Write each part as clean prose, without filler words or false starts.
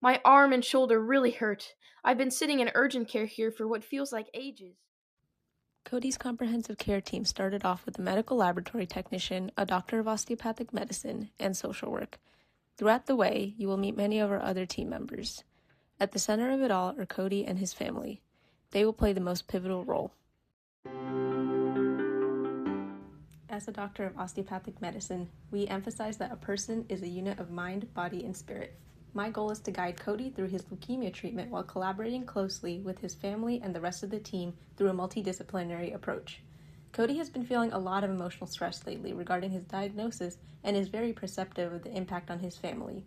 My arm and shoulder really hurt. I've been sitting in urgent care here for what feels like ages. Cody's comprehensive care team started off with a medical laboratory technician, a doctor of osteopathic medicine, and social work. Throughout the way, you will meet many of our other team members. At the center of it all are Cody and his family. They will play the most pivotal role. As a doctor of osteopathic medicine, we emphasize that a person is a unit of mind, body, and spirit. My goal is to guide Cody through his leukemia treatment while collaborating closely with his family and the rest of the team through a multidisciplinary approach. Cody has been feeling a lot of emotional stress lately regarding his diagnosis and is very perceptive of the impact on his family.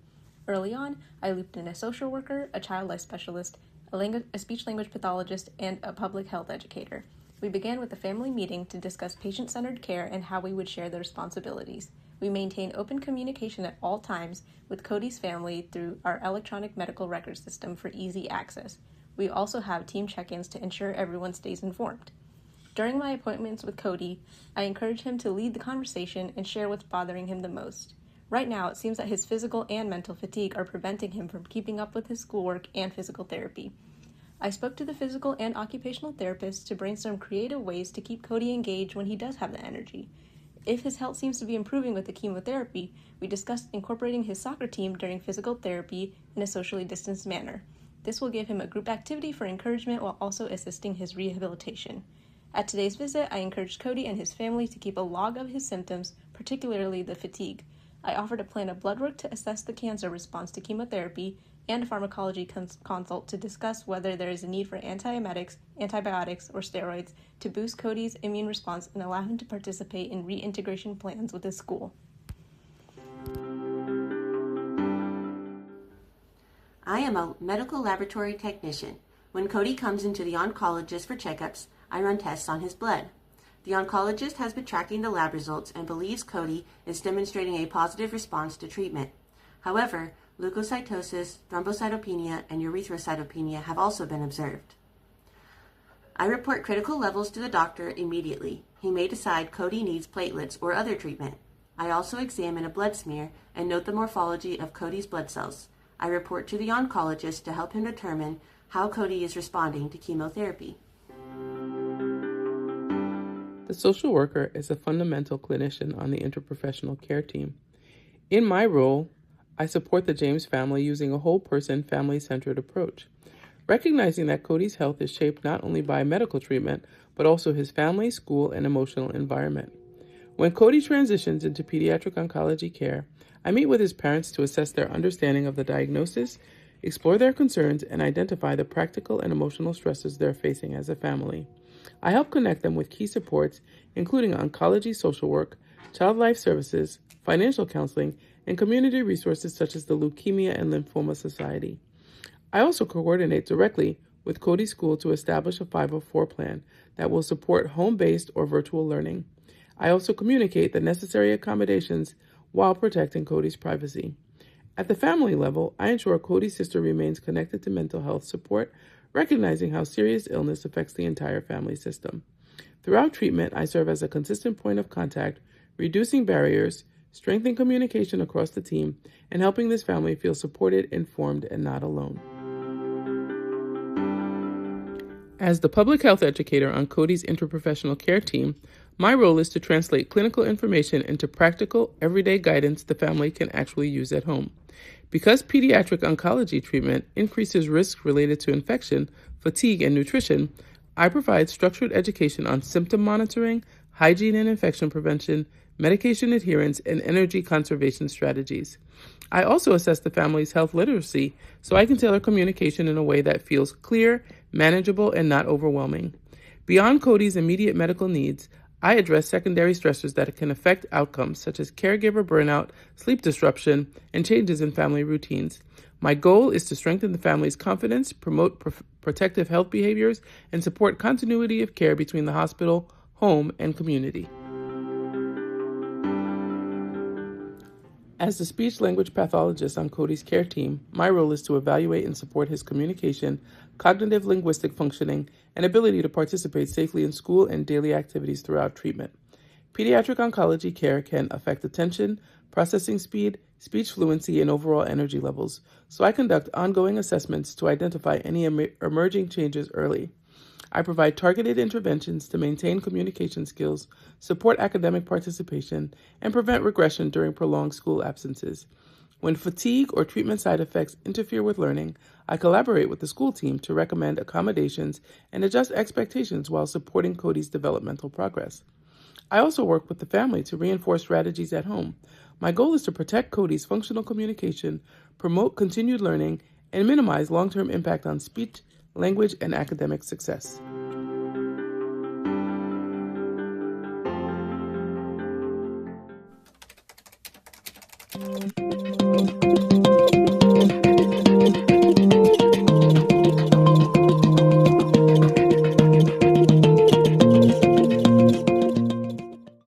Early on, I looped in a social worker, a child life specialist, a speech-language pathologist, and a public health educator. We began with a family meeting to discuss patient-centered care and how we would share the responsibilities. We maintain open communication at all times with Cody's family through our electronic medical record system for easy access. We also have team check-ins to ensure everyone stays informed. During my appointments with Cody, I encourage him to lead the conversation and share what's bothering him the most. Right now, it seems that his physical and mental fatigue are preventing him from keeping up with his schoolwork and physical therapy. I spoke to the physical and occupational therapist to brainstorm creative ways to keep Cody engaged when he does have the energy. If his health seems to be improving with the chemotherapy, we discussed incorporating his soccer team during physical therapy in a socially distanced manner. This will give him a group activity for encouragement while also assisting his rehabilitation. At today's visit, I encouraged Cody and his family to keep a log of his symptoms, particularly the fatigue. I offered to plan a blood work to assess the cancer response to chemotherapy and a pharmacology consult to discuss whether there is a need for antiemetics, antibiotics, or steroids to boost Cody's immune response and allow him to participate in reintegration plans with his school. I am a medical laboratory technician. When Cody comes into the oncologist for checkups, I run tests on his blood. The oncologist has been tracking the lab results and believes Cody is demonstrating a positive response to treatment. However, leukocytosis, thrombocytopenia, and erythrocytopenia have also been observed. I report critical levels to the doctor immediately. He may decide Cody needs platelets or other treatment. I also examine a blood smear and note the morphology of Cody's blood cells. I report to the oncologist to help him determine how Cody is responding to chemotherapy. The social worker is a fundamental clinician on the interprofessional care team. In my role, I support the James family using a whole-person, family-centered approach, recognizing that Cody's health is shaped not only by medical treatment, but also his family, school, and emotional environment. When Cody transitions into pediatric oncology care, I meet with his parents to assess their understanding of the diagnosis, explore their concerns, and identify the practical and emotional stresses they're facing as a family. I help connect them with key supports, including oncology social work, child life services, financial counseling, and community resources such as the Leukemia and Lymphoma Society. I also coordinate directly with Cody's school to establish a 504 plan that will support home-based or virtual learning. I also communicate the necessary accommodations while protecting Cody's privacy. At the family level, I ensure Cody's sister remains connected to mental health support, recognizing how serious illness affects the entire family system. Throughout treatment, I serve as a consistent point of contact, reducing barriers, strengthening communication across the team, and helping this family feel supported, informed, and not alone. As the public health educator on Cody's interprofessional care team, my role is to translate clinical information into practical, everyday guidance the family can actually use at home. Because pediatric oncology treatment increases risks related to infection, fatigue, and nutrition, I provide structured education on symptom monitoring, hygiene and infection prevention, medication adherence, and energy conservation strategies. I also assess the family's health literacy so I can tailor communication in a way that feels clear, manageable, and not overwhelming. Beyond Cody's immediate medical needs, I address secondary stressors that can affect outcomes such as caregiver burnout, sleep disruption, and changes in family routines. My goal is to strengthen the family's confidence, promote protective health behaviors, and support continuity of care between the hospital, home, and community. As the speech-language pathologist on Cody's care team, my role is to evaluate and support his communication, cognitive linguistic functioning, and ability to participate safely in school and daily activities throughout treatment. Pediatric oncology care can affect attention, processing speed, speech fluency, and overall energy levels, so I conduct ongoing assessments to identify any emerging changes early. I provide targeted interventions to maintain communication skills, support academic participation, and prevent regression during prolonged school absences. When fatigue or treatment side effects interfere with learning, I collaborate with the school team to recommend accommodations and adjust expectations while supporting Cody's developmental progress. I also work with the family to reinforce strategies at home. My goal is to protect Cody's functional communication, promote continued learning, and minimize long-term impact on speech, language, and academic success.